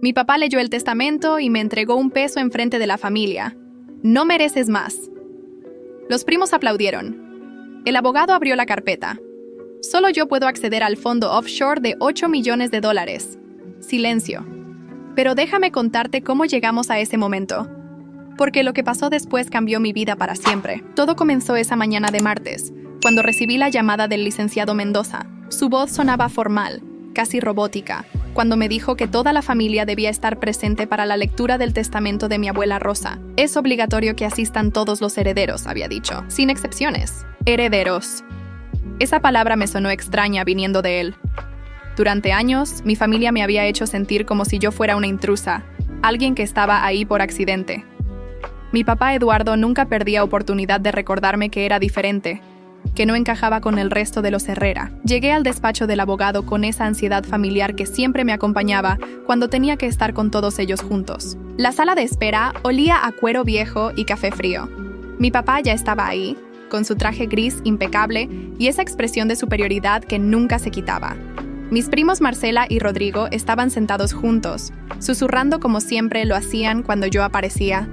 Mi papá leyó el testamento y me entregó $1 enfrente de la familia. No mereces más. Los primos aplaudieron. El abogado abrió la carpeta. Solo yo puedo acceder al fondo offshore de $8 millones. Silencio. Pero déjame contarte cómo llegamos a ese momento. Porque lo que pasó después cambió mi vida para siempre. Todo comenzó esa mañana de martes, cuando recibí la llamada del licenciado Mendoza. Su voz sonaba formal, casi robótica, cuando me dijo que toda la familia debía estar presente para la lectura del testamento de mi abuela Rosa. Es obligatorio que asistan todos los herederos, había dicho, sin excepciones. Herederos. Esa palabra me sonó extraña viniendo de él. Durante años, mi familia me había hecho sentir como si yo fuera una intrusa, alguien que estaba ahí por accidente. Mi papá Eduardo nunca perdía oportunidad de recordarme que era diferente, que no encajaba con el resto de los Herrera. Llegué al despacho del abogado con esa ansiedad familiar que siempre me acompañaba cuando tenía que estar con todos ellos juntos. La sala de espera olía a cuero viejo y café frío. Mi papá ya estaba ahí, con su traje gris impecable y esa expresión de superioridad que nunca se quitaba. Mis primos Marcela y Rodrigo estaban sentados juntos, susurrando como siempre lo hacían cuando yo aparecía.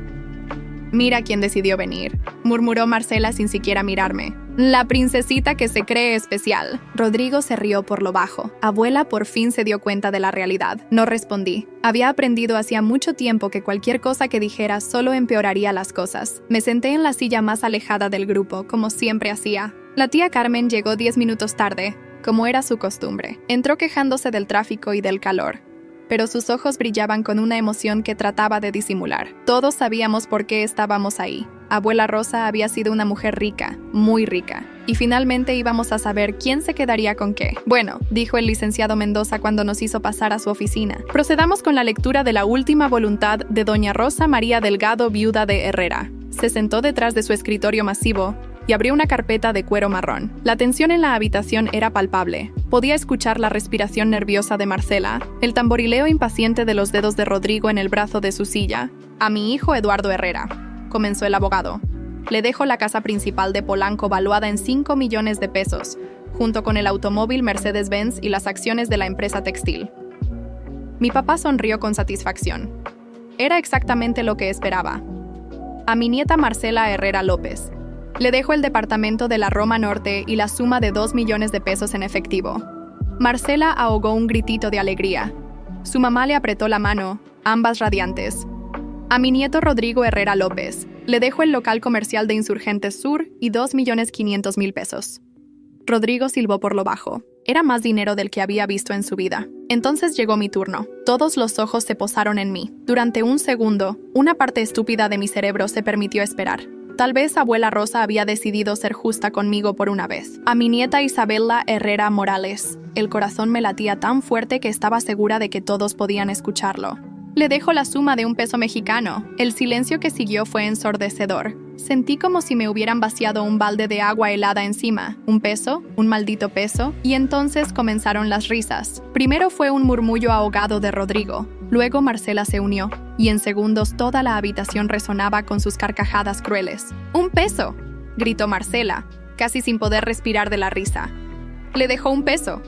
«Mira quién decidió venir», murmuró Marcela sin siquiera mirarme. «La princesita que se cree especial». Rodrigo se rió por lo bajo. Abuela por fin se dio cuenta de la realidad. No respondí. Había aprendido hacía mucho tiempo que cualquier cosa que dijera solo empeoraría las cosas. Me senté en la silla más alejada del grupo, como siempre hacía. La tía Carmen llegó 10 minutos tarde, como era su costumbre. Entró quejándose del tráfico y del calor, pero sus ojos brillaban con una emoción que trataba de disimular. Todos sabíamos por qué estábamos ahí. Abuela Rosa había sido una mujer rica, muy rica, y finalmente íbamos a saber quién se quedaría con qué. Bueno, dijo el licenciado Mendoza cuando nos hizo pasar a su oficina. Procedamos con la lectura de la última voluntad de doña Rosa María Delgado, viuda de Herrera. Se sentó detrás de su escritorio masivo y abrió una carpeta de cuero marrón. La tensión en la habitación era palpable. Podía escuchar la respiración nerviosa de Marcela, el tamborileo impaciente de los dedos de Rodrigo en el brazo de su silla. «A mi hijo Eduardo Herrera», comenzó el abogado. «Le dejo la casa principal de Polanco valuada en $5 millones, junto con el automóvil Mercedes-Benz y las acciones de la empresa textil». Mi papá sonrió con satisfacción. Era exactamente lo que esperaba. «A mi nieta Marcela Herrera López le dejo el departamento de la Roma Norte y la suma de $2 millones en efectivo». Marcela ahogó un gritito de alegría. Su mamá le apretó la mano, ambas radiantes. «A mi nieto Rodrigo Herrera López le dejo el local comercial de Insurgentes Sur y $2.500.000. Rodrigo silbó por lo bajo. Era más dinero del que había visto en su vida. Entonces llegó mi turno. Todos los ojos se posaron en mí. Durante un segundo, una parte estúpida de mi cerebro se permitió esperar. Tal vez abuela Rosa había decidido ser justa conmigo por una vez. A mi nieta Isabela Herrera Morales. El corazón me latía tan fuerte que estaba segura de que todos podían escucharlo. «Le dejo la suma de $1 mexicano». El silencio que siguió fue ensordecedor. Sentí como si me hubieran vaciado un balde de agua helada encima. ¿Un peso? ¿Un maldito peso? Y entonces comenzaron las risas. Primero fue un murmullo ahogado de Rodrigo. Luego Marcela se unió, y en segundos toda la habitación resonaba con sus carcajadas crueles. «¡Un peso!», gritó Marcela, casi sin poder respirar de la risa. «Le dejó $1.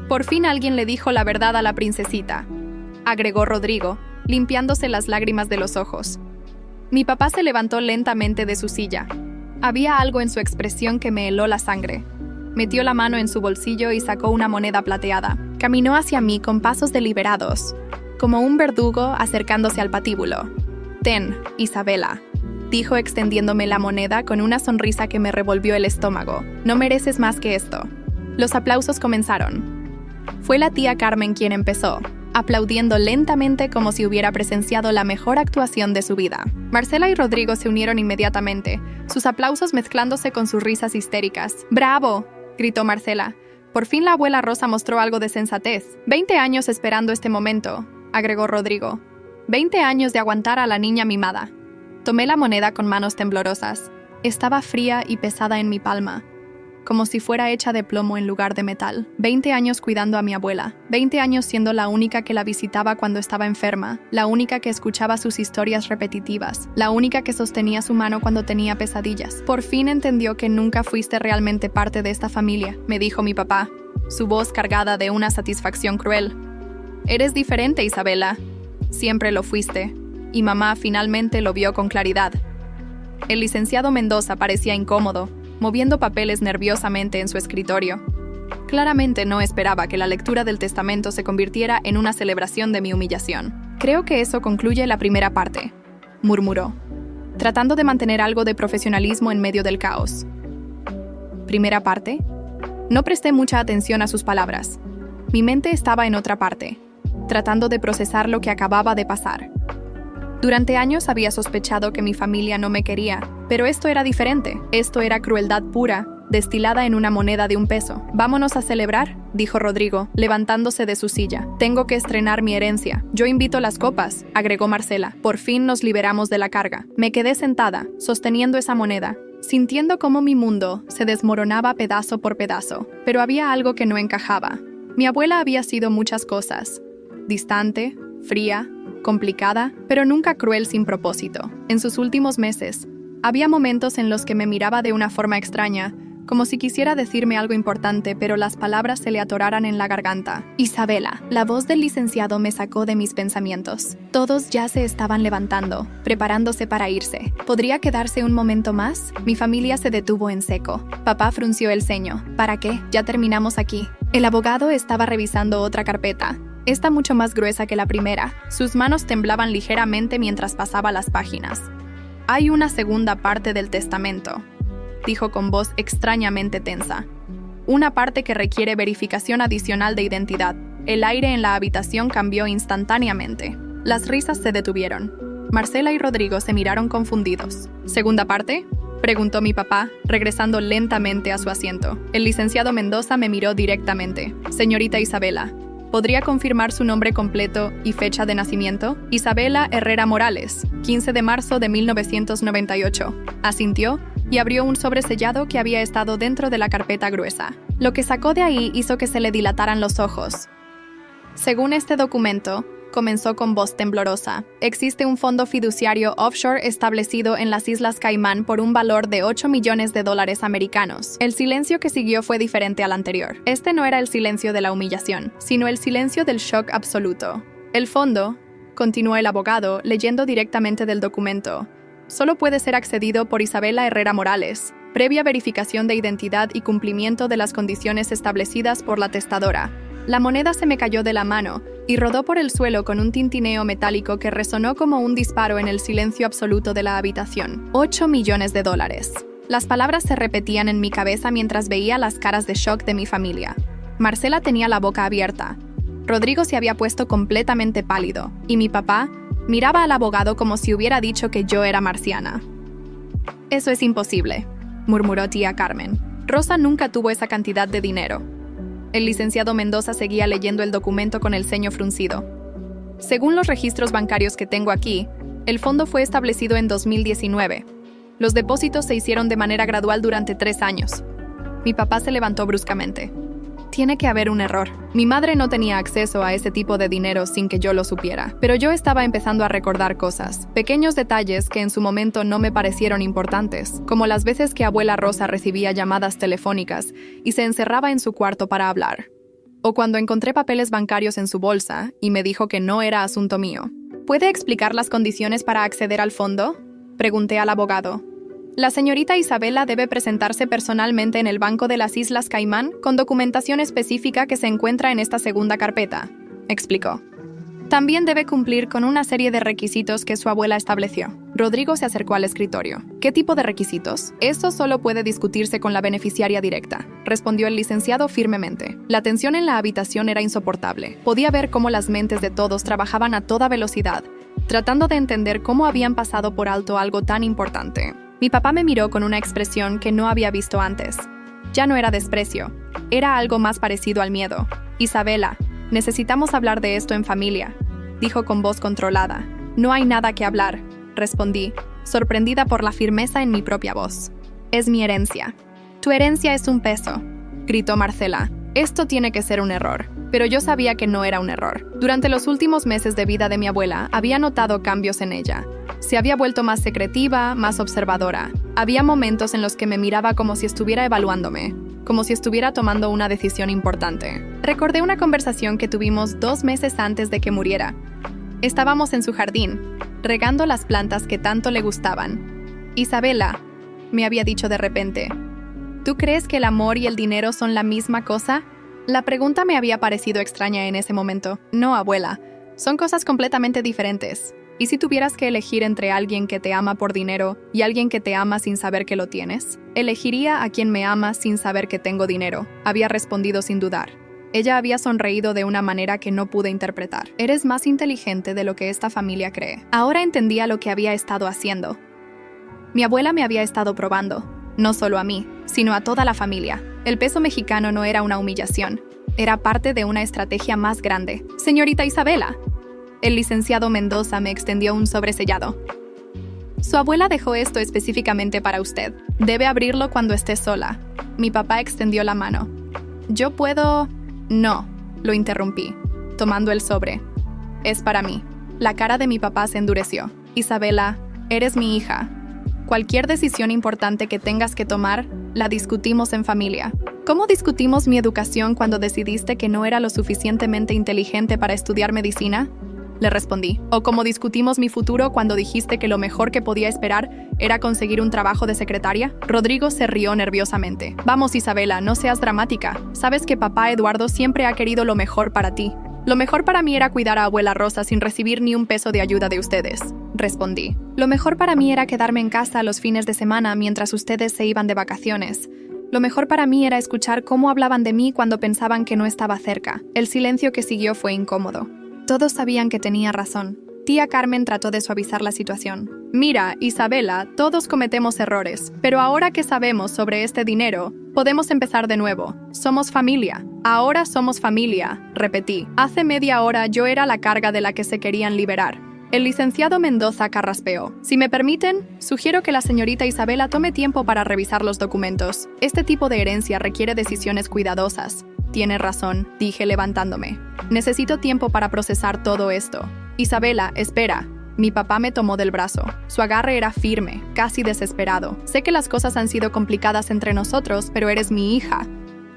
Por fin alguien le dijo la verdad a la princesita», agregó Rodrigo, limpiándose las lágrimas de los ojos. Mi papá se levantó lentamente de su silla. Había algo en su expresión que me heló la sangre. Metió la mano en su bolsillo y sacó una moneda plateada. Caminó hacia mí con pasos deliberados, como un verdugo acercándose al patíbulo. «Ten, Isabela», dijo extendiéndome la moneda con una sonrisa que me revolvió el estómago. «No mereces más que esto». Los aplausos comenzaron. Fue la tía Carmen quien empezó, aplaudiendo lentamente como si hubiera presenciado la mejor actuación de su vida. Marcela y Rodrigo se unieron inmediatamente, sus aplausos mezclándose con sus risas histéricas. «¡Bravo!», gritó Marcela. «Por fin la abuela Rosa mostró algo de sensatez». 20 años esperando este momento», agregó Rodrigo. 20 años de aguantar a la niña mimada. Tomé la moneda con manos temblorosas. Estaba fría y pesada en mi palma, como si fuera hecha de plomo en lugar de metal. 20 años cuidando a mi abuela. 20 años siendo la única que la visitaba cuando estaba enferma. La única que escuchaba sus historias repetitivas. La única que sostenía su mano cuando tenía pesadillas. «Por fin entendió que nunca fuiste realmente parte de esta familia», me dijo mi papá, su voz cargada de una satisfacción cruel. «Eres diferente, Isabela. Siempre lo fuiste. Y mamá finalmente lo vio con claridad. El licenciado Mendoza parecía incómodo, moviendo papeles nerviosamente en su escritorio. Claramente no esperaba que la lectura del testamento se convirtiera en una celebración de mi humillación. Creo que eso concluye la primera parte, murmuró, tratando de mantener algo de profesionalismo en medio del caos. ¿Primera parte? No presté mucha atención a sus palabras. Mi mente estaba en otra parte, tratando de procesar lo que acababa de pasar. Durante años había sospechado que mi familia no me quería, pero esto era diferente. Esto era crueldad pura, destilada en una moneda de $1. «Vámonos a celebrar», dijo Rodrigo, levantándose de su silla. «Tengo que estrenar mi herencia. Yo invito las copas», agregó Marcela. «Por fin nos liberamos de la carga». Me quedé sentada, sosteniendo esa moneda, sintiendo cómo mi mundo se desmoronaba pedazo por pedazo. Pero había algo que no encajaba. Mi abuela había sido muchas cosas. Distante, fría, complicada, pero nunca cruel sin propósito. En sus últimos meses, había momentos en los que me miraba de una forma extraña, como si quisiera decirme algo importante, pero las palabras se le atoraran en la garganta. «Isabela», la voz del licenciado me sacó de mis pensamientos. Todos ya se estaban levantando, preparándose para irse. ¿Podría quedarse un momento más? Mi familia se detuvo en seco. Papá frunció el ceño. «¿Para qué? Ya terminamos aquí». El abogado estaba revisando otra carpeta. Esta mucho más gruesa que la primera. Sus manos temblaban ligeramente mientras pasaba las páginas. «Hay una segunda parte del testamento», dijo con voz extrañamente tensa. «Una parte que requiere verificación adicional de identidad». El aire en la habitación cambió instantáneamente. Las risas se detuvieron. Marcela y Rodrigo se miraron confundidos. «¿Segunda parte?», preguntó mi papá, regresando lentamente a su asiento. El licenciado Mendoza me miró directamente. «Señorita Isabela, ¿podría confirmar su nombre completo y fecha de nacimiento?» «Isabela Herrera Morales, 15 de marzo de 1998. Asintió y abrió un sobresellado que había estado dentro de la carpeta gruesa. Lo que sacó de ahí hizo que se le dilataran los ojos. «Según este documento», comenzó con voz temblorosa, «existe un fondo fiduciario offshore establecido en las Islas Caimán por un valor de $8 millones americanos». El silencio que siguió fue diferente al anterior. Este no era el silencio de la humillación, sino el silencio del shock absoluto. «El fondo», continuó el abogado, leyendo directamente del documento, «solo puede ser accedido por Isabela Herrera Morales, previa verificación de identidad y cumplimiento de las condiciones establecidas por la testadora». La moneda se me cayó de la mano y rodó por el suelo con un tintineo metálico que resonó como un disparo en el silencio absoluto de la habitación. $8 millones. Las palabras se repetían en mi cabeza mientras veía las caras de shock de mi familia. Marcela tenía la boca abierta. Rodrigo se había puesto completamente pálido, y mi papá miraba al abogado como si hubiera dicho que yo era marciana. «Eso es imposible», murmuró tía Carmen. «Rosa nunca tuvo esa cantidad de dinero». El licenciado Mendoza seguía leyendo el documento con el ceño fruncido. «Según los registros bancarios que tengo aquí, el fondo fue establecido en 2019. Los depósitos se hicieron de manera gradual durante 3 años». Mi papá se levantó bruscamente. «Tiene que haber un error. Mi madre no tenía acceso a ese tipo de dinero sin que yo lo supiera, pero yo estaba empezando a recordar cosas, pequeños detalles que en su momento no me parecieron importantes, como las veces que abuela Rosa recibía llamadas telefónicas y se encerraba en su cuarto para hablar, o cuando encontré papeles bancarios en su bolsa y me dijo que no era asunto mío». «¿Puede explicar las condiciones para acceder al fondo?», pregunté al abogado. «La señorita Isabela debe presentarse personalmente en el Banco de las Islas Caimán con documentación específica que se encuentra en esta segunda carpeta», explicó. «También debe cumplir con una serie de requisitos que su abuela estableció». Rodrigo se acercó al escritorio. «¿Qué tipo de requisitos?». «Eso solo puede discutirse con la beneficiaria directa», respondió el licenciado firmemente. La tensión en la habitación era insoportable. Podía ver cómo las mentes de todos trabajaban a toda velocidad, tratando de entender cómo habían pasado por alto algo tan importante. Mi papá me miró con una expresión que no había visto antes. Ya no era desprecio, era algo más parecido al miedo. «Isabela, necesitamos hablar de esto en familia», dijo con voz controlada. «No hay nada que hablar», respondí, sorprendida por la firmeza en mi propia voz. «Es mi herencia». «Tu herencia es un peso», gritó Marcela. «Esto tiene que ser un error». Pero yo sabía que no era un error. Durante los últimos meses de vida de mi abuela, había notado cambios en ella. Se había vuelto más secretiva, más observadora. Había momentos en los que me miraba como si estuviera evaluándome, como si estuviera tomando una decisión importante. Recordé una conversación que tuvimos 2 meses antes de que muriera. Estábamos en su jardín, regando las plantas que tanto le gustaban. Isabela, me había dicho de repente, ¿tú crees que el amor y el dinero son la misma cosa? La pregunta me había parecido extraña en ese momento. No, abuela, son cosas completamente diferentes. ¿Y si tuvieras que elegir entre alguien que te ama por dinero y alguien que te ama sin saber que lo tienes? Elegiría a quien me ama sin saber que tengo dinero, había respondido sin dudar. Ella había sonreído de una manera que no pude interpretar. Eres más inteligente de lo que esta familia cree. Ahora entendía lo que había estado haciendo. Mi abuela me había estado probando, no solo a mí, sino a toda la familia. El peso mexicano no era una humillación, era parte de una estrategia más grande. Señorita Isabela, el licenciado Mendoza me extendió un sobresellado. Su abuela dejó esto específicamente para usted. Debe abrirlo cuando esté sola. Mi papá extendió la mano. ¿Yo puedo...? No, lo interrumpí, tomando el sobre. Es para mí. La cara de mi papá se endureció. Isabela, eres mi hija. Cualquier decisión importante que tengas que tomar, la discutimos en familia. ¿Cómo discutimos mi educación cuando decidiste que no era lo suficientemente inteligente para estudiar medicina? Le respondí. ¿O cómo discutimos mi futuro cuando dijiste que lo mejor que podía esperar era conseguir un trabajo de secretaria? Rodrigo se rió nerviosamente. Vamos, Isabela, no seas dramática. Sabes que papá Eduardo siempre ha querido lo mejor para ti. Lo mejor para mí era cuidar a abuela Rosa sin recibir ni un peso de ayuda de ustedes, respondí. Lo mejor para mí era quedarme en casa los fines de semana mientras ustedes se iban de vacaciones. Lo mejor para mí era escuchar cómo hablaban de mí cuando pensaban que no estaba cerca. El silencio que siguió fue incómodo. Todos sabían que tenía razón. Tía Carmen trató de suavizar la situación. Mira, Isabela, todos cometemos errores, pero ahora que sabemos sobre este dinero, podemos empezar de nuevo. Somos familia. Ahora somos familia, repetí. Hace media hora yo era la carga de la que se querían liberar. El licenciado Mendoza carraspeó. Si me permiten, sugiero que la señorita Isabela tome tiempo para revisar los documentos. Este tipo de herencia requiere decisiones cuidadosas. Tiene razón, dije levantándome. Necesito tiempo para procesar todo esto. Isabela, espera. Mi papá me tomó del brazo. Su agarre era firme, casi desesperado. Sé que las cosas han sido complicadas entre nosotros, pero eres mi hija.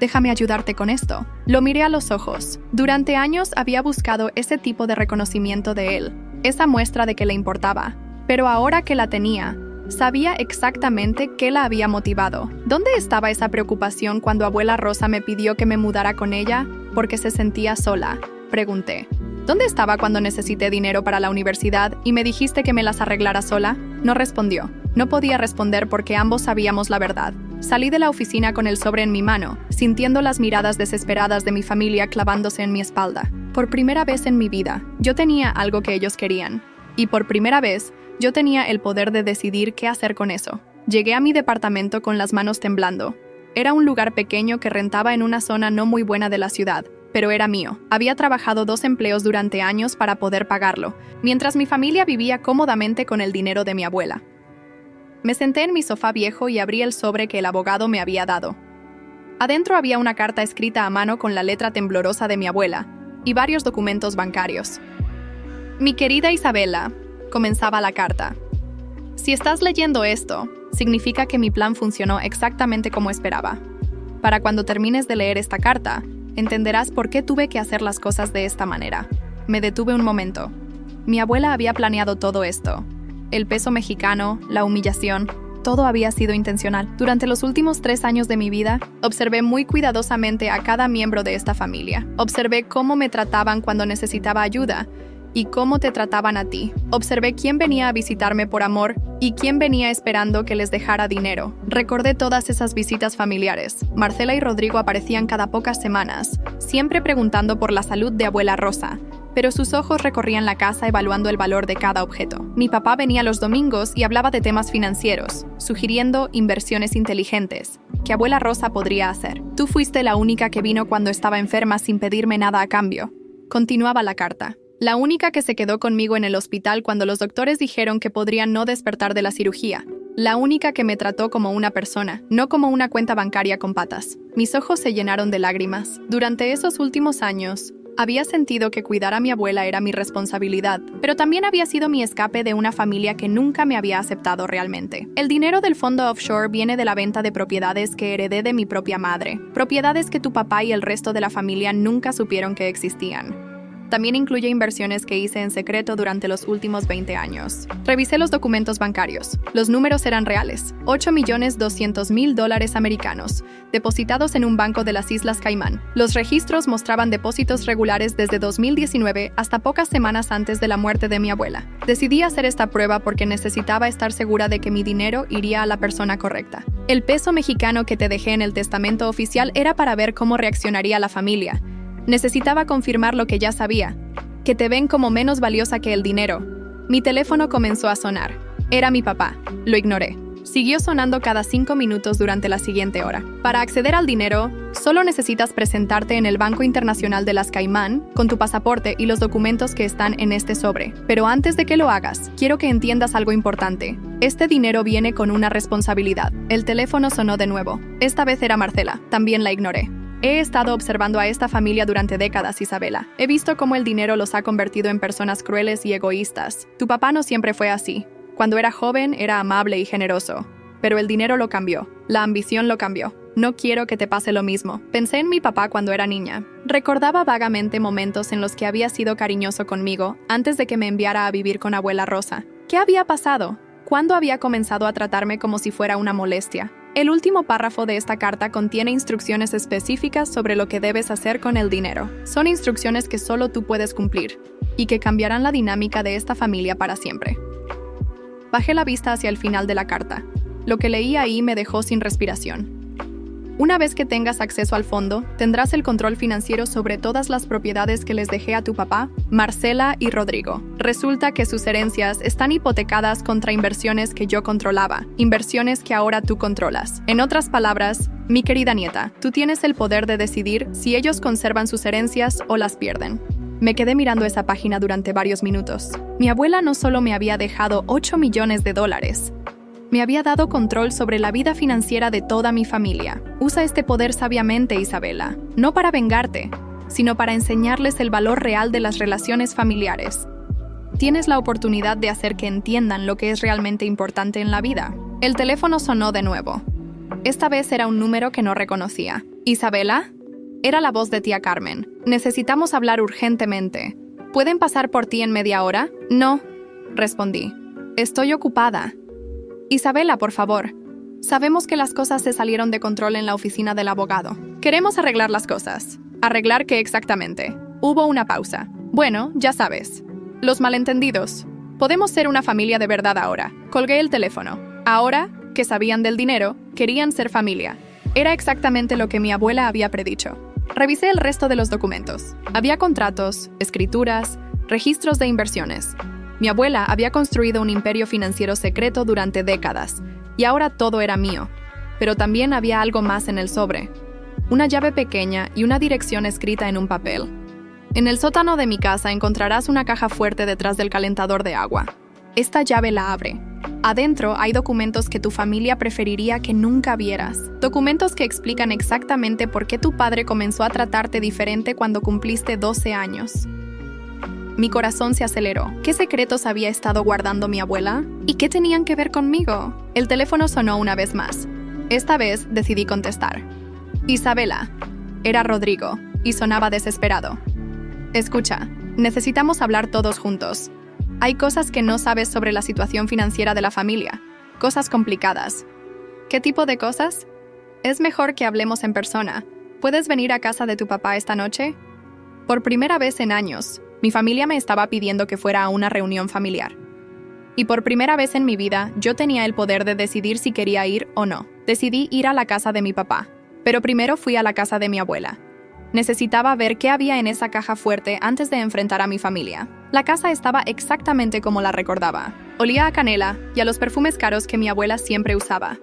Déjame ayudarte con esto. Lo miré a los ojos. Durante años había buscado ese tipo de reconocimiento de él, esa muestra de que le importaba. Pero ahora que la tenía, sabía exactamente qué la había motivado. ¿Dónde estaba esa preocupación cuando abuela Rosa me pidió que me mudara con ella porque se sentía sola? Pregunté. ¿Dónde estaba cuando necesité dinero para la universidad y me dijiste que me las arreglara sola? No respondió. No podía responder porque ambos sabíamos la verdad. Salí de la oficina con el sobre en mi mano, sintiendo las miradas desesperadas de mi familia clavándose en mi espalda. Por primera vez en mi vida, yo tenía algo que ellos querían. Y por primera vez, yo tenía el poder de decidir qué hacer con eso. Llegué a mi departamento con las manos temblando. Era un lugar pequeño que rentaba en una zona no muy buena de la ciudad, pero era mío. Había trabajado 2 empleos durante años para poder pagarlo, mientras mi familia vivía cómodamente con el dinero de mi abuela. Me senté en mi sofá viejo y abrí el sobre que el abogado me había dado. Adentro había una carta escrita a mano con la letra temblorosa de mi abuela y varios documentos bancarios. Mi querida Isabela, comenzaba la carta. Si estás leyendo esto, significa que mi plan funcionó exactamente como esperaba. Para cuando termines de leer esta carta, entenderás por qué tuve que hacer las cosas de esta manera. Me detuve un momento. Mi abuela había planeado todo esto. El peso mexicano, la humillación, todo había sido intencional. Durante los últimos 3 años de mi vida, observé muy cuidadosamente a cada miembro de esta familia. Observé cómo me trataban cuando necesitaba ayuda y cómo te trataban a ti. Observé quién venía a visitarme por amor y quién venía esperando que les dejara dinero. Recordé todas esas visitas familiares. Marcela y Rodrigo aparecían cada pocas semanas, siempre preguntando por la salud de abuela Rosa, pero sus ojos recorrían la casa evaluando el valor de cada objeto. Mi papá venía los domingos y hablaba de temas financieros, sugiriendo inversiones inteligentes que abuela Rosa podría hacer. Tú fuiste la única que vino cuando estaba enferma sin pedirme nada a cambio. Continuaba la carta. La única que se quedó conmigo en el hospital cuando los doctores dijeron que podría no despertar de la cirugía. La única que me trató como una persona, no como una cuenta bancaria con patas. Mis ojos se llenaron de lágrimas. Durante esos últimos años, había sentido que cuidar a mi abuela era mi responsabilidad, pero también había sido mi escape de una familia que nunca me había aceptado realmente. El dinero del fondo offshore viene de la venta de propiedades que heredé de mi propia madre, propiedades que tu papá y el resto de la familia nunca supieron que existían. También incluye inversiones que hice en secreto durante los últimos 20 años. Revisé los documentos bancarios. Los números eran reales. $8.200.000 americanos, depositados en un banco de las Islas Caimán. Los registros mostraban depósitos regulares desde 2019 hasta pocas semanas antes de la muerte de mi abuela. Decidí hacer esta prueba porque necesitaba estar segura de que mi dinero iría a la persona correcta. El peso mexicano que te dejé en el testamento oficial era para ver cómo reaccionaría la familia. Necesitaba confirmar lo que ya sabía, que te ven como menos valiosa que el dinero. Mi teléfono comenzó a sonar. Era mi papá. Lo ignoré. Siguió sonando cada 5 minutos durante la siguiente hora. Para acceder al dinero, solo necesitas presentarte en el Banco Internacional de las Caimán con tu pasaporte y los documentos que están en este sobre. Pero antes de que lo hagas, quiero que entiendas algo importante. Este dinero viene con una responsabilidad. El teléfono sonó de nuevo. Esta vez era Marcela. También la ignoré. He estado observando a esta familia durante décadas, Isabela. He visto cómo el dinero los ha convertido en personas crueles y egoístas. Tu papá no siempre fue así. Cuando era joven, era amable y generoso. Pero el dinero lo cambió. La ambición lo cambió. No quiero que te pase lo mismo. Pensé en mi papá cuando era niña. Recordaba vagamente momentos en los que había sido cariñoso conmigo antes de que me enviara a vivir con abuela Rosa. ¿Qué había pasado? ¿Cuándo había comenzado a tratarme como si fuera una molestia? El último párrafo de esta carta contiene instrucciones específicas sobre lo que debes hacer con el dinero. Son instrucciones que solo tú puedes cumplir y que cambiarán la dinámica de esta familia para siempre. Bajé la vista hacia el final de la carta. Lo que leí ahí me dejó sin respiración. Una vez que tengas acceso al fondo, tendrás el control financiero sobre todas las propiedades que les dejé a tu papá, Marcela y Rodrigo. Resulta que sus herencias están hipotecadas contra inversiones que yo controlaba, inversiones que ahora tú controlas. En otras palabras, mi querida nieta, tú tienes el poder de decidir si ellos conservan sus herencias o las pierden. Me quedé mirando esa página durante varios minutos. Mi abuela no solo me había dejado $8 millones, me había dado control sobre la vida financiera de toda mi familia. Usa este poder sabiamente, Isabela, no para vengarte, sino para enseñarles el valor real de las relaciones familiares. Tienes la oportunidad de hacer que entiendan lo que es realmente importante en la vida. El teléfono sonó de nuevo. Esta vez era un número que no reconocía. ¿Isabela? Era la voz de tía Carmen. Necesitamos hablar urgentemente. ¿Pueden pasar por ti en media hora? No, respondí. Estoy ocupada. Isabela, por favor. Sabemos que las cosas se salieron de control en la oficina del abogado. Queremos arreglar las cosas. ¿Arreglar qué exactamente? Hubo una pausa. Bueno, ya sabes. Los malentendidos. Podemos ser una familia de verdad ahora. Colgué el teléfono. Ahora, que sabían del dinero, querían ser familia. Era exactamente lo que mi abuela había predicho. Revisé el resto de los documentos. Había contratos, escrituras, registros de inversiones. Mi abuela había construido un imperio financiero secreto durante décadas, y ahora todo era mío. Pero también había algo más en el sobre. Una llave pequeña y una dirección escrita en un papel. En el sótano de mi casa encontrarás una caja fuerte detrás del calentador de agua. Esta llave la abre. Adentro hay documentos que tu familia preferiría que nunca vieras. Documentos que explican exactamente por qué tu padre comenzó a tratarte diferente cuando cumpliste 12 años. Mi corazón se aceleró. ¿Qué secretos había estado guardando mi abuela? ¿Y qué tenían que ver conmigo? El teléfono sonó una vez más. Esta vez decidí contestar. Isabela. Era Rodrigo, y sonaba desesperado. Escucha, necesitamos hablar todos juntos. Hay cosas que no sabes sobre la situación financiera de la familia. Cosas complicadas. ¿Qué tipo de cosas? Es mejor que hablemos en persona. ¿Puedes venir a casa de tu papá esta noche? Por primera vez en años, mi familia me estaba pidiendo que fuera a una reunión familiar. Y por primera vez en mi vida, yo tenía el poder de decidir si quería ir o no. Decidí ir a la casa de mi papá, pero primero fui a la casa de mi abuela. Necesitaba ver qué había en esa caja fuerte antes de enfrentar a mi familia. La casa estaba exactamente como la recordaba. Olía a canela y a los perfumes caros que mi abuela siempre usaba.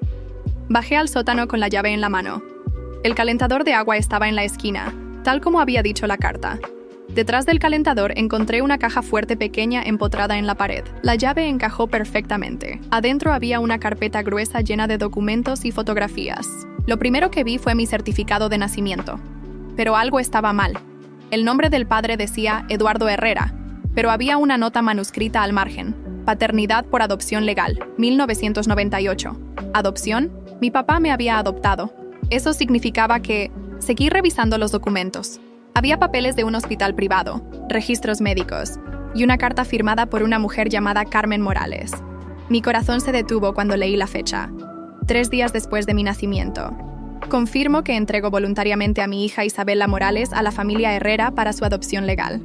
Bajé al sótano con la llave en la mano. El calentador de agua estaba en la esquina, tal como había dicho la carta. Detrás del calentador encontré una caja fuerte pequeña empotrada en la pared. La llave encajó perfectamente. Adentro había una carpeta gruesa llena de documentos y fotografías. Lo primero que vi fue mi certificado de nacimiento. Pero algo estaba mal. El nombre del padre decía Eduardo Herrera, pero había una nota manuscrita al margen. Paternidad por adopción legal, 1998. ¿Adopción? Mi papá me había adoptado. Eso significaba que... Seguí revisando los documentos. Había papeles de un hospital privado, registros médicos y una carta firmada por una mujer llamada Carmen Morales. Mi corazón se detuvo cuando leí la fecha, 3 días después de mi nacimiento. Confirmo que entrego voluntariamente a mi hija Isabela Morales a la familia Herrera para su adopción legal.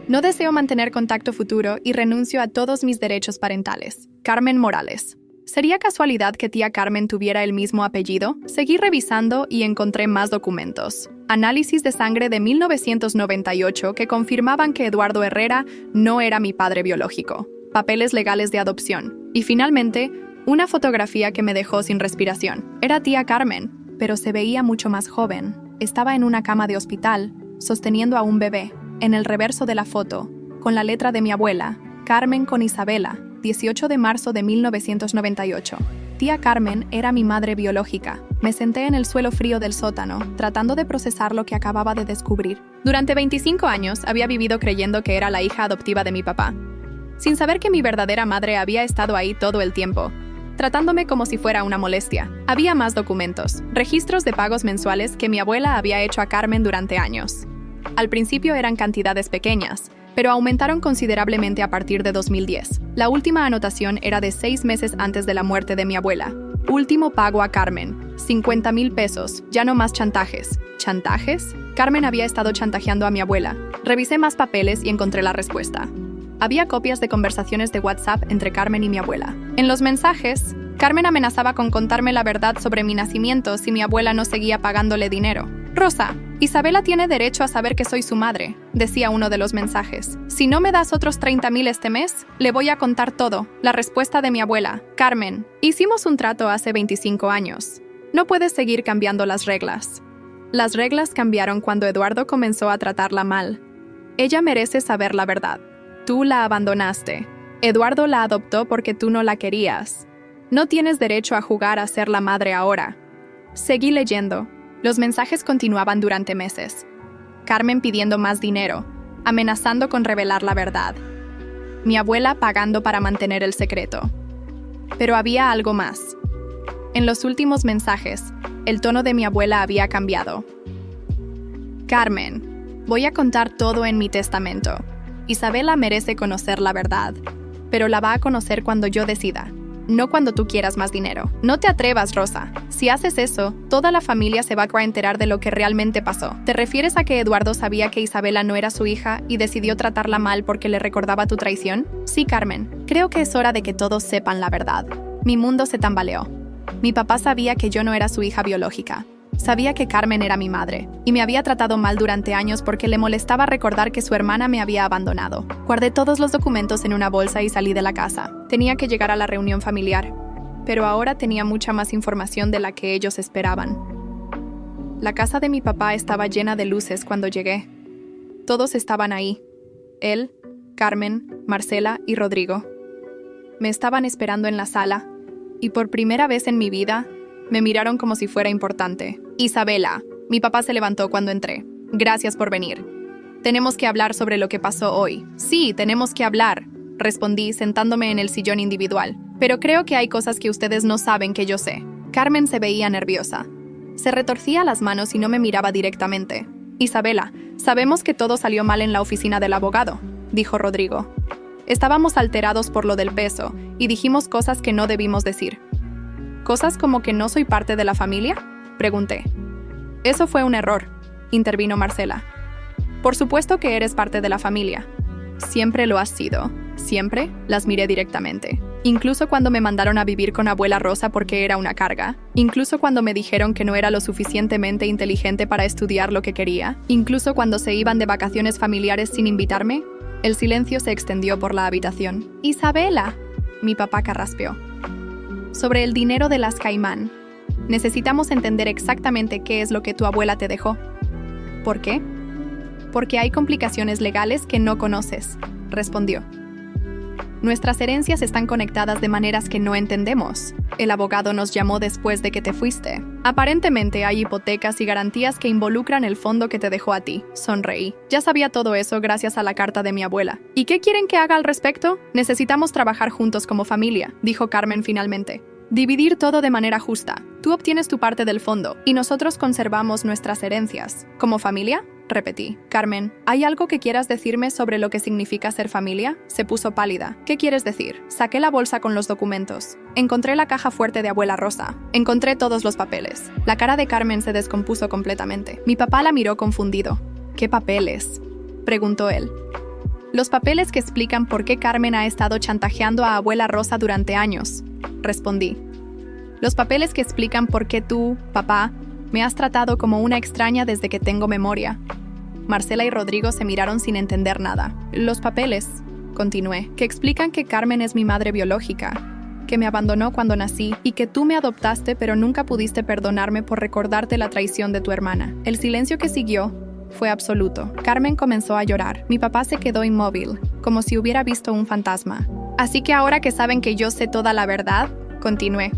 No deseo mantener contacto futuro y renuncio a todos mis derechos parentales. Carmen Morales. ¿Sería casualidad que tía Carmen tuviera el mismo apellido? Seguí revisando y encontré más documentos. Análisis de sangre de 1998 que confirmaban que Eduardo Herrera no era mi padre biológico. Papeles legales de adopción. Y finalmente, una fotografía que me dejó sin respiración. Era tía Carmen, pero se veía mucho más joven. Estaba en una cama de hospital, sosteniendo a un bebé. En el reverso de la foto, con la letra de mi abuela, Carmen con Isabela, 18 de marzo de 1998. Tía Carmen era mi madre biológica. Me senté en el suelo frío del sótano, tratando de procesar lo que acababa de descubrir. Durante 25 años había vivido creyendo que era la hija adoptiva de mi papá, sin saber que mi verdadera madre había estado ahí todo el tiempo, tratándome como si fuera una molestia. Había más documentos, registros de pagos mensuales que mi abuela había hecho a Carmen durante años. Al principio eran cantidades pequeñas, pero aumentaron considerablemente a partir de 2010. La última anotación era de 6 meses antes de la muerte de mi abuela. Último pago a Carmen, 50,000 pesos, ya no más chantajes. ¿Chantajes? Carmen había estado chantajeando a mi abuela. Revisé más papeles y encontré la respuesta. Había copias de conversaciones de WhatsApp entre Carmen y mi abuela. En los mensajes, Carmen amenazaba con contarme la verdad sobre mi nacimiento si mi abuela no seguía pagándole dinero. Rosa, Isabela tiene derecho a saber que soy su madre, decía uno de los mensajes. Si no me das otros 30,000 este mes, le voy a contar todo. La respuesta de mi abuela. Carmen, hicimos un trato hace 25 años. No puedes seguir cambiando las reglas. Las reglas cambiaron cuando Eduardo comenzó a tratarla mal. Ella merece saber la verdad. Tú la abandonaste. Eduardo la adoptó porque tú no la querías. No tienes derecho a jugar a ser la madre ahora. Seguí leyendo. Los mensajes continuaban durante meses. Carmen pidiendo más dinero, amenazando con revelar la verdad. Mi abuela pagando para mantener el secreto. Pero había algo más. En los últimos mensajes, el tono de mi abuela había cambiado. Carmen, voy a contar todo en mi testamento. Isabela merece conocer la verdad, pero la va a conocer cuando yo decida. No cuando tú quieras más dinero. No te atrevas, Rosa. Si haces eso, toda la familia se va a enterar de lo que realmente pasó. ¿Te refieres a que Eduardo sabía que Isabela no era su hija y decidió tratarla mal porque le recordaba tu traición? Sí, Carmen. Creo que es hora de que todos sepan la verdad. Mi mundo se tambaleó. Mi papá sabía que yo no era su hija biológica. Sabía que Carmen era mi madre, y me había tratado mal durante años porque le molestaba recordar que su hermana me había abandonado. Guardé todos los documentos en una bolsa y salí de la casa. Tenía que llegar a la reunión familiar, pero ahora tenía mucha más información de la que ellos esperaban. La casa de mi papá estaba llena de luces cuando llegué. Todos estaban ahí. Él, Carmen, Marcela y Rodrigo. Me estaban esperando en la sala, y por primera vez en mi vida, me miraron como si fuera importante. Isabela, mi papá se levantó cuando entré. Gracias por venir. Tenemos que hablar sobre lo que pasó hoy. Sí, tenemos que hablar, respondí sentándome en el sillón individual. Pero creo que hay cosas que ustedes no saben que yo sé. Carmen se veía nerviosa. Se retorcía las manos y no me miraba directamente. Isabela, sabemos que todo salió mal en la oficina del abogado, dijo Rodrigo. Estábamos alterados por lo del peso y dijimos cosas que no debimos decir. ¿Cosas como que no soy parte de la familia?, pregunté. Eso fue un error, intervino Marcela. Por supuesto que eres parte de la familia. Siempre lo has sido. Siempre, las miré directamente. Incluso cuando me mandaron a vivir con abuela Rosa porque era una carga. Incluso cuando me dijeron que no era lo suficientemente inteligente para estudiar lo que quería. Incluso cuando se iban de vacaciones familiares sin invitarme. El silencio se extendió por la habitación. Isabela, mi papá carraspeó. Sobre el dinero de las Caimán. Necesitamos entender exactamente qué es lo que tu abuela te dejó. ¿Por qué? Porque hay complicaciones legales que no conoces, respondió. Nuestras herencias están conectadas de maneras que no entendemos. El abogado nos llamó después de que te fuiste. Aparentemente hay hipotecas y garantías que involucran el fondo que te dejó a ti. Sonreí. Ya sabía todo eso gracias a la carta de mi abuela. ¿Y qué quieren que haga al respecto? Necesitamos trabajar juntos como familia, dijo Carmen finalmente. Dividir todo de manera justa. Tú obtienes tu parte del fondo y nosotros conservamos nuestras herencias. ¿Como familia? repetí. Carmen, ¿hay algo que quieras decirme sobre lo que significa ser familia? Se puso pálida. ¿Qué quieres decir? Saqué la bolsa con los documentos. Encontré la caja fuerte de abuela Rosa. Encontré todos los papeles. La cara de Carmen se descompuso completamente. Mi papá la miró confundido. ¿Qué papeles?, preguntó él. Los papeles que explican por qué Carmen ha estado chantajeando a abuela Rosa durante años, respondí. Los papeles que explican por qué tú, papá, me has tratado como una extraña desde que tengo memoria. Marcela y Rodrigo se miraron sin entender nada. Los papeles, continué, que explican que Carmen es mi madre biológica, que me abandonó cuando nací y que tú me adoptaste pero nunca pudiste perdonarme por recordarte la traición de tu hermana. El silencio que siguió fue absoluto. Carmen comenzó a llorar. Mi papá se quedó inmóvil, como si hubiera visto un fantasma. Así que ahora que saben que yo sé toda la verdad, continué.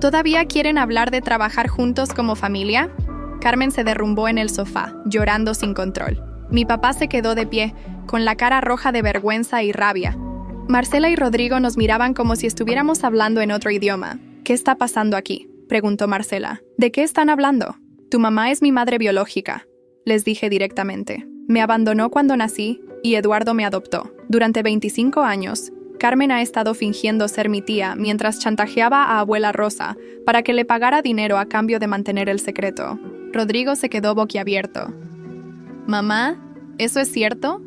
¿Todavía quieren hablar de trabajar juntos como familia? Carmen se derrumbó en el sofá, llorando sin control. Mi papá se quedó de pie, con la cara roja de vergüenza y rabia. Marcela y Rodrigo nos miraban como si estuviéramos hablando en otro idioma. ¿Qué está pasando aquí?, preguntó Marcela. ¿De qué están hablando? Tu mamá es mi madre biológica, les dije directamente. Me abandonó cuando nací y Eduardo me adoptó. Durante 25 años, Carmen ha estado fingiendo ser mi tía mientras chantajeaba a abuela Rosa para que le pagara dinero a cambio de mantener el secreto. Rodrigo se quedó boquiabierto. «Mamá, ¿eso es cierto?»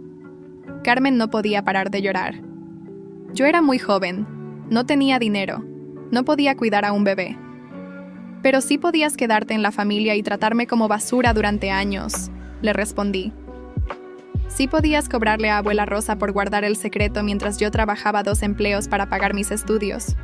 Carmen no podía parar de llorar. Yo era muy joven, no tenía dinero, no podía cuidar a un bebé. Pero sí podías quedarte en la familia y tratarme como basura durante años, le respondí. Sí podías cobrarle a abuela Rosa por guardar el secreto mientras yo trabajaba 2 empleos para pagar mis estudios.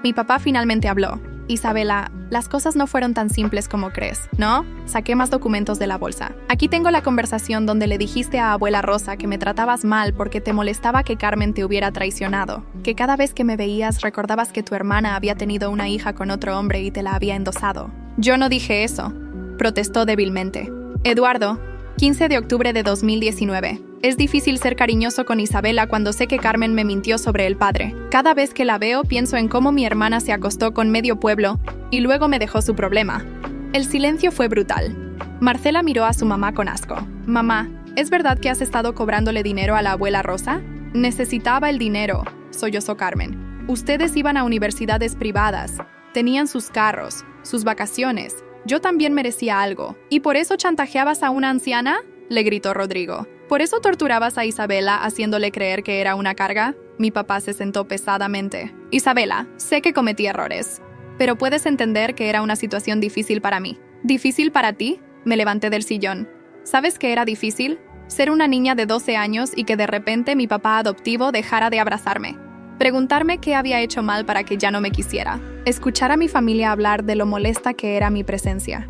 Mi papá finalmente habló. Isabela, las cosas no fueron tan simples como crees, ¿no? Saqué más documentos de la bolsa. Aquí tengo la conversación donde le dijiste a abuela Rosa que me tratabas mal porque te molestaba que Carmen te hubiera traicionado, que cada vez que me veías recordabas que tu hermana había tenido una hija con otro hombre y te la había endosado. Yo no dije eso, protestó débilmente. Eduardo, 15 de octubre de 2019. Es difícil ser cariñoso con Isabela cuando sé que Carmen me mintió sobre el padre. Cada vez que la veo pienso en cómo mi hermana se acostó con medio pueblo y luego me dejó su problema. El silencio fue brutal. Marcela miró a su mamá con asco. Mamá, ¿es verdad que has estado cobrándole dinero a la abuela Rosa? Necesitaba el dinero, sollozó Carmen. Ustedes iban a universidades privadas, tenían sus carros, sus vacaciones. Yo también merecía algo. ¿Y por eso chantajeabas a una anciana?, le gritó Rodrigo. ¿Por eso torturabas a Isabela haciéndole creer que era una carga? Mi papá se sentó pesadamente. Isabela, sé que cometí errores, pero puedes entender que era una situación difícil para mí. ¿Difícil para ti? Me levanté del sillón. ¿Sabes qué era difícil? Ser una niña de 12 años y que de repente mi papá adoptivo dejara de abrazarme. Preguntarme qué había hecho mal para que ya no me quisiera. Escuchar a mi familia hablar de lo molesta que era mi presencia.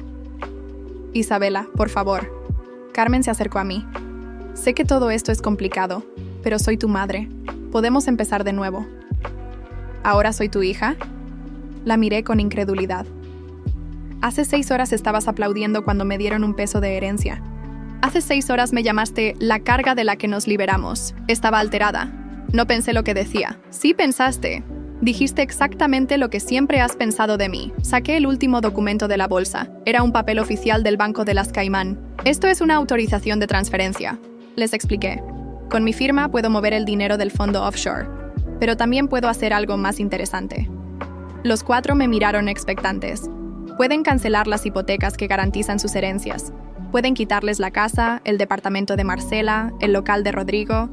Isabela, por favor. Carmen se acercó a mí. Sé que todo esto es complicado, pero soy tu madre. Podemos empezar de nuevo. ¿Ahora soy tu hija? La miré con incredulidad. Hace 6 horas estabas aplaudiendo cuando me dieron un peso de herencia. Hace 6 horas me llamaste la carga de la que nos liberamos. Estaba alterada. No pensé lo que decía. Sí pensaste. Dijiste exactamente lo que siempre has pensado de mí. Saqué el último documento de la bolsa. Era un papel oficial del Banco de las Caimán. Esto es una autorización de transferencia. Les expliqué. Con mi firma puedo mover el dinero del fondo offshore, pero también puedo hacer algo más interesante. Los 4 me miraron expectantes. Pueden cancelar las hipotecas que garantizan sus herencias. Pueden quitarles la casa, el departamento de Marcela, el local de Rodrigo.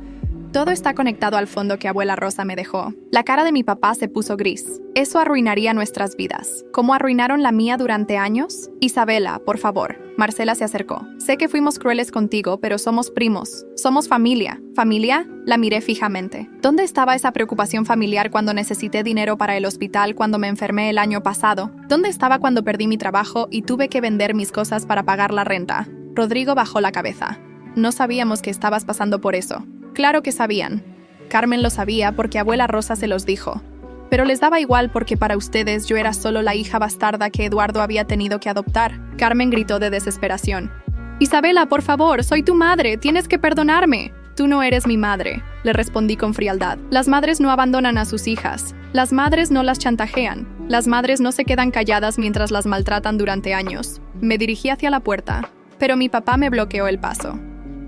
Todo está conectado al fondo que abuela Rosa me dejó. La cara de mi papá se puso gris. Eso arruinaría nuestras vidas. ¿Cómo arruinaron la mía durante años? Isabela, por favor. Marcela se acercó. Sé que fuimos crueles contigo, pero somos primos. Somos familia. ¿Familia? La miré fijamente. ¿Dónde estaba esa preocupación familiar cuando necesité dinero para el hospital cuando me enfermé el año pasado? ¿Dónde estaba cuando perdí mi trabajo y tuve que vender mis cosas para pagar la renta? Rodrigo bajó la cabeza. No sabíamos que estabas pasando por eso. Claro que sabían. Carmen lo sabía porque abuela Rosa se los dijo. Pero les daba igual porque para ustedes yo era solo la hija bastarda que Eduardo había tenido que adoptar. Carmen gritó de desesperación. Isabela, por favor, soy tu madre, tienes que perdonarme. Tú no eres mi madre, le respondí con frialdad. Las madres no abandonan a sus hijas. Las madres no las chantajean. Las madres no se quedan calladas mientras las maltratan durante años. Me dirigí hacia la puerta. Pero mi papá me bloqueó el paso.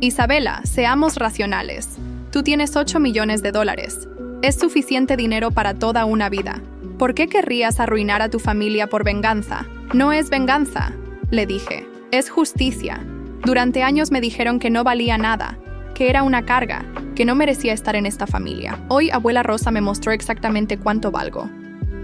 Isabela, seamos racionales. Tú tienes 8 millones de dólares. Es suficiente dinero para toda una vida. ¿Por qué querrías arruinar a tu familia por venganza? No es venganza, le dije. Es justicia. Durante años me dijeron que no valía nada, que era una carga, que no merecía estar en esta familia. Hoy abuela Rosa me mostró exactamente cuánto valgo.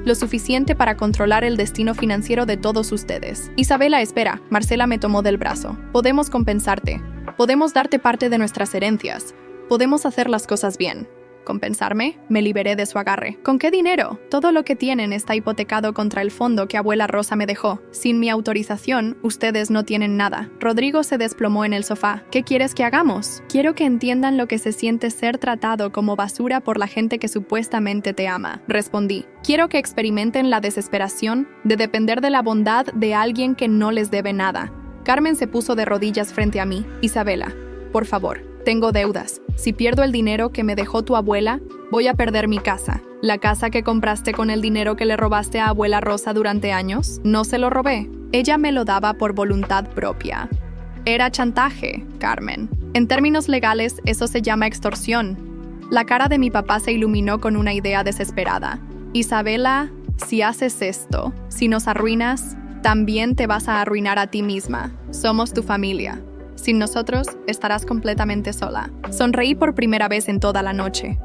Lo suficiente para controlar el destino financiero de todos ustedes. Isabela, espera. Marcela me tomó del brazo. Podemos compensarte. Podemos darte parte de nuestras herencias. Podemos hacer las cosas bien. ¿Compensarme? Me liberé de su agarre. ¿Con qué dinero? Todo lo que tienen está hipotecado contra el fondo que abuela Rosa me dejó. Sin mi autorización, ustedes no tienen nada. Rodrigo se desplomó en el sofá. ¿Qué quieres que hagamos? Quiero que entiendan lo que se siente ser tratado como basura por la gente que supuestamente te ama. Respondí. Quiero que experimenten la desesperación de depender de la bondad de alguien que no les debe nada. Carmen se puso de rodillas frente a mí. Isabela, por favor. Tengo deudas. Si pierdo el dinero que me dejó tu abuela, voy a perder mi casa. La casa que compraste con el dinero que le robaste a abuela Rosa durante años, no se lo robé. Ella me lo daba por voluntad propia. Era chantaje, Carmen. En términos legales, eso se llama extorsión. La cara de mi papá se iluminó con una idea desesperada. Isabela, si haces esto, si nos arruinas, también te vas a arruinar a ti misma. Somos tu familia. Sin nosotros, estarás completamente sola. Sonreí por primera vez en toda la noche.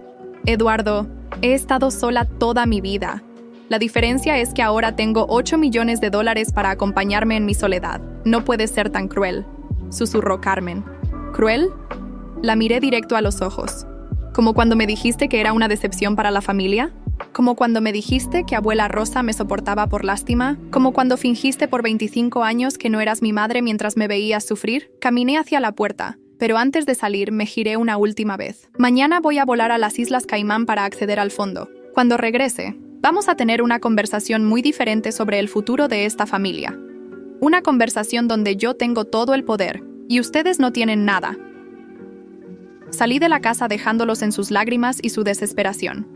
Eduardo, he estado sola toda mi vida. La diferencia es que ahora tengo 8 millones de dólares para acompañarme en mi soledad. No puedes ser tan cruel, susurró Carmen. ¿Cruel? La miré directo a los ojos. ¿Como cuando me dijiste que era una decepción para la familia? ¿Como cuando me dijiste que abuela Rosa me soportaba por lástima? ¿Como cuando fingiste por 25 años que no eras mi madre mientras me veías sufrir? Caminé hacia la puerta, pero antes de salir me giré una última vez. Mañana voy a volar a las Islas Caimán para acceder al fondo. Cuando regrese, vamos a tener una conversación muy diferente sobre el futuro de esta familia. Una conversación donde yo tengo todo el poder y ustedes no tienen nada. Salí de la casa dejándolos en sus lágrimas y su desesperación.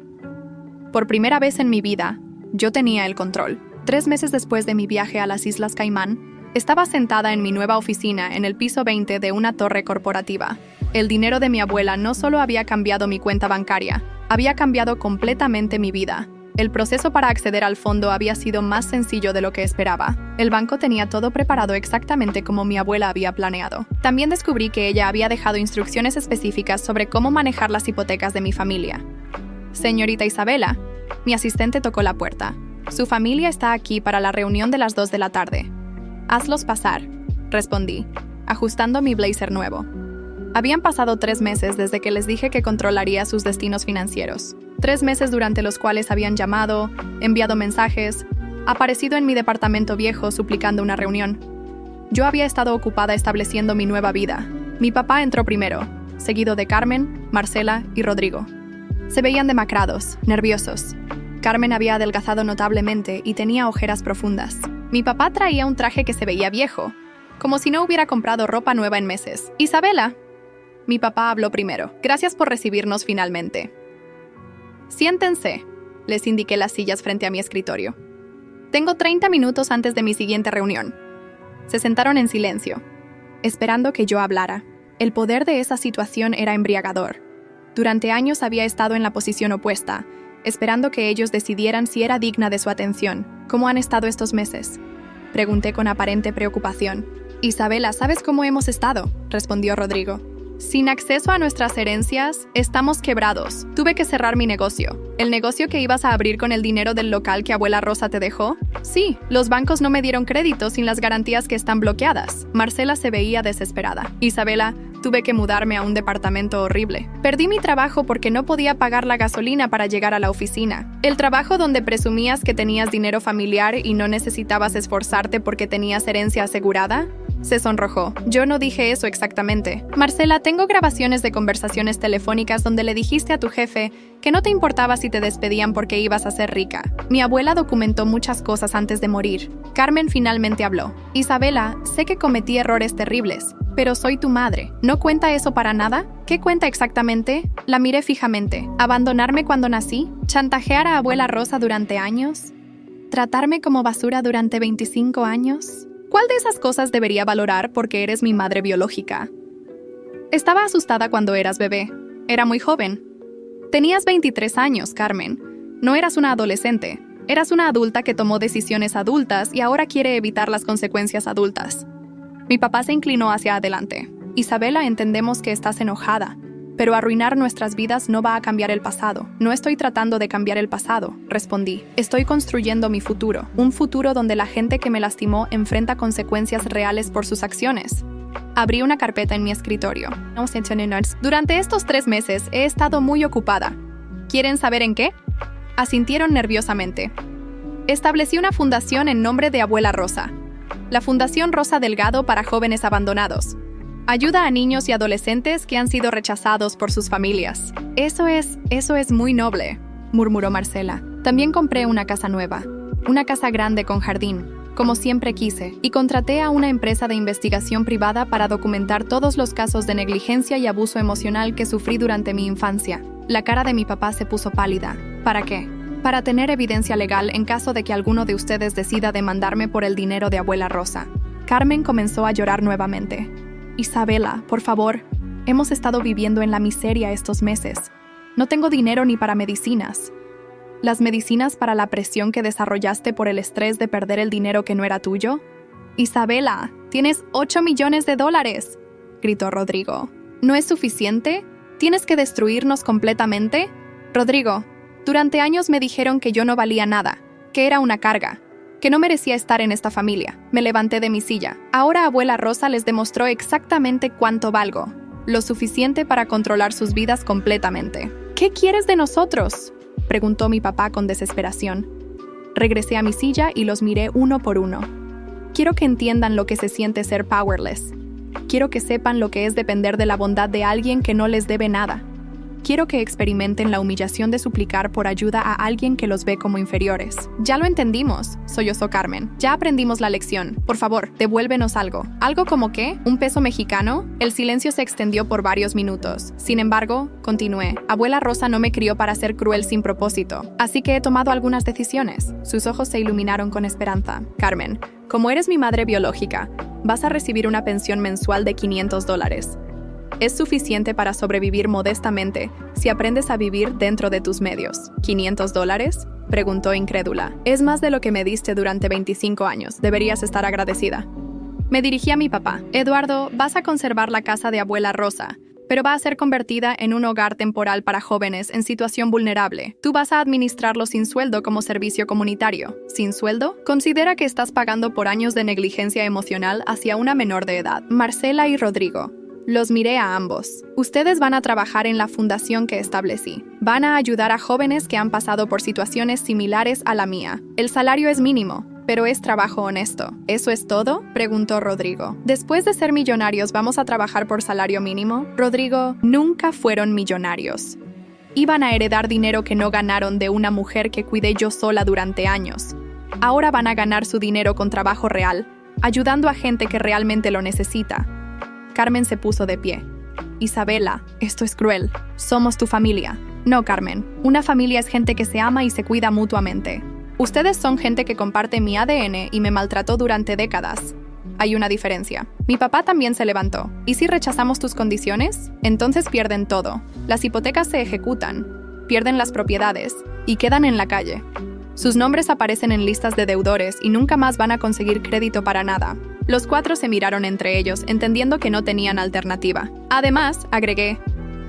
Por primera vez en mi vida, yo tenía el control. 3 meses después de mi viaje a las Islas Caimán, estaba sentada en mi nueva oficina en el piso 20 de una torre corporativa. El dinero de mi abuela no solo había cambiado mi cuenta bancaria, había cambiado completamente mi vida. El proceso para acceder al fondo había sido más sencillo de lo que esperaba. El banco tenía todo preparado exactamente como mi abuela había planeado. También descubrí que ella había dejado instrucciones específicas sobre cómo manejar las hipotecas de mi familia. Señorita Isabela, mi asistente tocó la puerta. Su familia está aquí para la reunión de las 2 de la tarde. Hazlos pasar, respondí, ajustando mi blazer nuevo. Habían pasado 3 meses desde que les dije que controlaría sus destinos financieros. 3 meses durante los cuales habían llamado, enviado mensajes, aparecido en mi departamento viejo suplicando una reunión. Yo había estado ocupada estableciendo mi nueva vida. Mi papá entró primero, seguido de Carmen, Marcela y Rodrigo. Se veían demacrados, nerviosos. Carmen había adelgazado notablemente y tenía ojeras profundas. Mi papá traía un traje que se veía viejo, como si no hubiera comprado ropa nueva en meses. Isabela, mi papá habló primero. Gracias por recibirnos finalmente. Siéntense, les indiqué las sillas frente a mi escritorio. Tengo 30 minutos antes de mi siguiente reunión. Se sentaron en silencio, esperando que yo hablara. El poder de esa situación era embriagador. Durante años había estado en la posición opuesta, esperando que ellos decidieran si era digna de su atención. ¿Cómo han estado estos meses?, pregunté con aparente preocupación. Isabela, ¿sabes cómo hemos estado?, respondió Rodrigo. Sin acceso a nuestras herencias, estamos quebrados. Tuve que cerrar mi negocio. ¿El negocio que ibas a abrir con el dinero del local que abuela Rosa te dejó? Sí, los bancos no me dieron crédito sin las garantías que están bloqueadas. Marcela se veía desesperada. Isabela, tuve que mudarme a un departamento horrible. Perdí mi trabajo porque no podía pagar la gasolina para llegar a la oficina. El trabajo donde presumías que tenías dinero familiar y no necesitabas esforzarte porque tenías herencia asegurada. Se sonrojó. Yo no dije eso exactamente. Marcela, tengo grabaciones de conversaciones telefónicas donde le dijiste a tu jefe que no te importaba si te despedían porque ibas a ser rica. Mi abuela documentó muchas cosas antes de morir. Carmen finalmente habló. Isabela, sé que cometí errores terribles, pero soy tu madre. ¿No cuenta eso para nada? ¿Qué cuenta exactamente? La miré fijamente. ¿Abandonarme cuando nací? ¿Chantajear a abuela Rosa durante años? ¿Tratarme como basura durante 25 años? ¿Cuál de esas cosas debería valorar porque eres mi madre biológica? Estaba asustada cuando eras bebé. Era muy joven. Tenías 23 años, Carmen. No eras una adolescente. Eras una adulta que tomó decisiones adultas y ahora quiere evitar las consecuencias adultas. Mi papá se inclinó hacia adelante. Isabela, entendemos que estás enojada, pero arruinar nuestras vidas no va a cambiar el pasado. No estoy tratando de cambiar el pasado, respondí. Estoy construyendo mi futuro, un futuro donde la gente que me lastimó enfrenta consecuencias reales por sus acciones. Abrí una carpeta en mi escritorio. Durante estos 3 meses he estado muy ocupada. ¿Quieren saber en qué? Asintieron nerviosamente. Establecí una fundación en nombre de Abuela Rosa. La Fundación Rosa Delgado para Jóvenes Abandonados. Ayuda a niños y adolescentes que han sido rechazados por sus familias. Eso es muy noble, murmuró Marcela. También compré una casa nueva, una casa grande con jardín, como siempre quise, y contraté a una empresa de investigación privada para documentar todos los casos de negligencia y abuso emocional que sufrí durante mi infancia. La cara de mi papá se puso pálida. ¿Para qué? Para tener evidencia legal en caso de que alguno de ustedes decida demandarme por el dinero de Abuela Rosa. Carmen comenzó a llorar nuevamente. Isabela, por favor, hemos estado viviendo en la miseria estos meses. No tengo dinero ni para medicinas. ¿Las medicinas para la presión que desarrollaste por el estrés de perder el dinero que no era tuyo? Isabela, tienes $8 millones, gritó Rodrigo. ¿No es suficiente? ¿Tienes que destruirnos completamente? Rodrigo, durante años me dijeron que yo no valía nada, que era una carga, que no merecía estar en esta familia. Me levanté de mi silla. Ahora Abuela Rosa les demostró exactamente cuánto valgo, lo suficiente para controlar sus vidas completamente. ¿Qué quieres de nosotros?, preguntó mi papá con desesperación. Regresé a mi silla y los miré uno por uno. Quiero que entiendan lo que se siente ser powerless. Quiero que sepan lo que es depender de la bondad de alguien que no les debe nada. Quiero que experimenten la humillación de suplicar por ayuda a alguien que los ve como inferiores. Ya lo entendimos, sollozó Carmen. Ya aprendimos la lección. Por favor, devuélvenos algo. ¿Algo como qué? ¿Un peso mexicano? El silencio se extendió por varios minutos. Sin embargo, continué. Abuela Rosa no me crió para ser cruel sin propósito. Así que he tomado algunas decisiones. Sus ojos se iluminaron con esperanza. Carmen, como eres mi madre biológica, vas a recibir una pensión mensual de $500. Es suficiente para sobrevivir modestamente si aprendes a vivir dentro de tus medios. ¿$500? Preguntó incrédula. Es más de lo que me diste durante 25 años. Deberías estar agradecida. Me dirigí a mi papá. Eduardo, vas a conservar la casa de Abuela Rosa, pero va a ser convertida en un hogar temporal para jóvenes en situación vulnerable. Tú vas a administrarlo sin sueldo como servicio comunitario. ¿Sin sueldo? Considera que estás pagando por años de negligencia emocional hacia una menor de edad. Marcela y Rodrigo. Los miré a ambos. Ustedes van a trabajar en la fundación que establecí. Van a ayudar a jóvenes que han pasado por situaciones similares a la mía. El salario es mínimo, pero es trabajo honesto. ¿Eso es todo?, preguntó Rodrigo. Después de ser millonarios, ¿vamos a trabajar por salario mínimo? Rodrigo, nunca fueron millonarios. Iban a heredar dinero que no ganaron de una mujer que cuidé yo sola durante años. Ahora van a ganar su dinero con trabajo real, ayudando a gente que realmente lo necesita. Carmen se puso de pie. Isabela, esto es cruel. Somos tu familia. No, Carmen. Una familia es gente que se ama y se cuida mutuamente. Ustedes son gente que comparte mi ADN y me maltrató durante décadas. Hay una diferencia. Mi papá también se levantó. ¿Y si rechazamos tus condiciones? Entonces pierden todo. Las hipotecas se ejecutan, pierden las propiedades y quedan en la calle. Sus nombres aparecen en listas de deudores y nunca más van a conseguir crédito para nada. Los 4 se miraron entre ellos, entendiendo que no tenían alternativa. Además, agregué,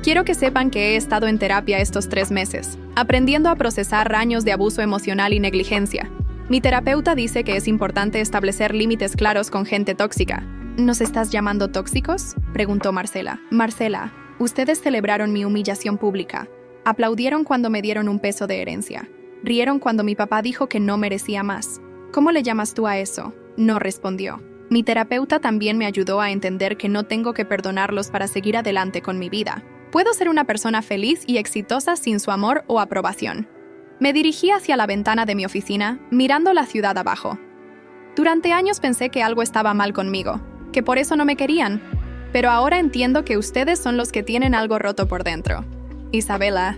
quiero que sepan que he estado en terapia estos 3 meses, aprendiendo a procesar años de abuso emocional y negligencia. Mi terapeuta dice que es importante establecer límites claros con gente tóxica. ¿Nos estás llamando tóxicos?, preguntó Marcela. Marcela, ustedes celebraron mi humillación pública. Aplaudieron cuando me dieron un peso de herencia. Rieron cuando mi papá dijo que no merecía más. ¿Cómo le llamas tú a eso?, no respondió. Mi terapeuta también me ayudó a entender que no tengo que perdonarlos para seguir adelante con mi vida. Puedo ser una persona feliz y exitosa sin su amor o aprobación. Me dirigí hacia la ventana de mi oficina, mirando la ciudad abajo. Durante años pensé que algo estaba mal conmigo, que por eso no me querían. Pero ahora entiendo que ustedes son los que tienen algo roto por dentro. Isabela,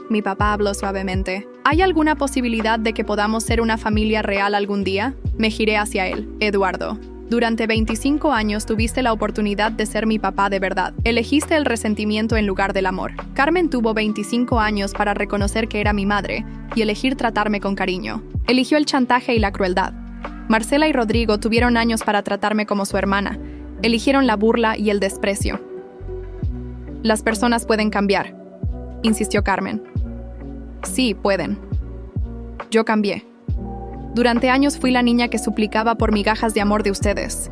mi papá habló suavemente. ¿Hay alguna posibilidad de que podamos ser una familia real algún día? Me giré hacia él. Eduardo. Durante 25 años tuviste la oportunidad de ser mi papá de verdad. Elegiste el resentimiento en lugar del amor. Carmen tuvo 25 años para reconocer que era mi madre y elegir tratarme con cariño. Eligió el chantaje y la crueldad. Marcela y Rodrigo tuvieron años para tratarme como su hermana. Eligieron la burla y el desprecio. Las personas pueden cambiar, insistió Carmen. Sí, pueden. Yo cambié. Durante años fui la niña que suplicaba por migajas de amor de ustedes.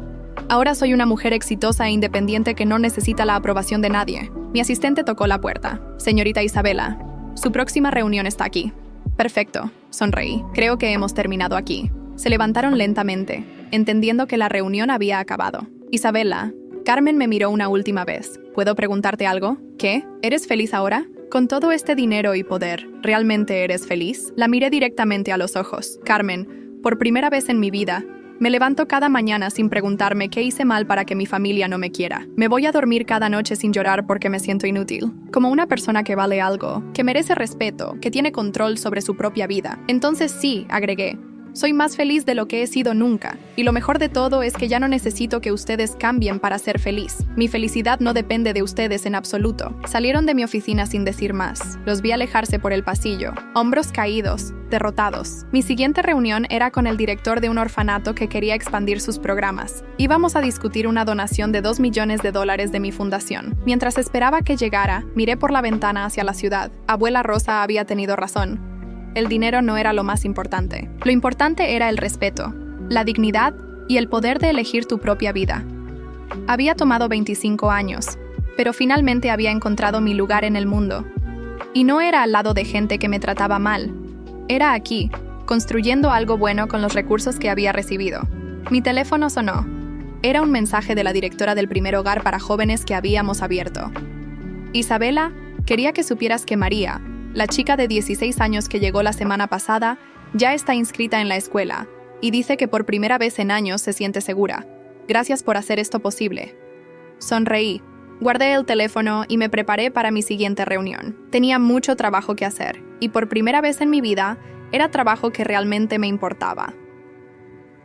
Ahora soy una mujer exitosa e independiente que no necesita la aprobación de nadie. Mi asistente tocó la puerta. Señorita Isabela, su próxima reunión está aquí. Perfecto, sonreí. Creo que hemos terminado aquí. Se levantaron lentamente, entendiendo que la reunión había acabado. Isabela, Carmen me miró una última vez. ¿Puedo preguntarte algo? ¿Qué? ¿Eres feliz ahora? Con todo este dinero y poder, ¿realmente eres feliz? La miré directamente a los ojos. Carmen, por primera vez en mi vida, me levanto cada mañana sin preguntarme qué hice mal para que mi familia no me quiera. Me voy a dormir cada noche sin llorar porque me siento inútil. Como una persona que vale algo, que merece respeto, que tiene control sobre su propia vida. Entonces sí, agregué. Soy más feliz de lo que he sido nunca, y lo mejor de todo es que ya no necesito que ustedes cambien para ser feliz. Mi felicidad no depende de ustedes en absoluto. Salieron de mi oficina sin decir más. Los vi alejarse por el pasillo, hombros caídos, derrotados. Mi siguiente reunión era con el director de un orfanato que quería expandir sus programas. Íbamos a discutir una donación de $2 millones de mi fundación. Mientras esperaba que llegara, miré por la ventana hacia la ciudad. Abuela Rosa había tenido razón. El dinero no era lo más importante. Lo importante era el respeto, la dignidad y el poder de elegir tu propia vida. Había tomado 25 años, pero finalmente había encontrado mi lugar en el mundo. Y no era al lado de gente que me trataba mal. Era aquí, construyendo algo bueno con los recursos que había recibido. Mi teléfono sonó. Era un mensaje de la directora del primer hogar para jóvenes que habíamos abierto. Isabela, quería que supieras que María, la chica de 16 años que llegó la semana pasada, ya está inscrita en la escuela y dice que por primera vez en años se siente segura. Gracias por hacer esto posible. Sonreí, guardé el teléfono y me preparé para mi siguiente reunión. Tenía mucho trabajo que hacer y por primera vez en mi vida era trabajo que realmente me importaba.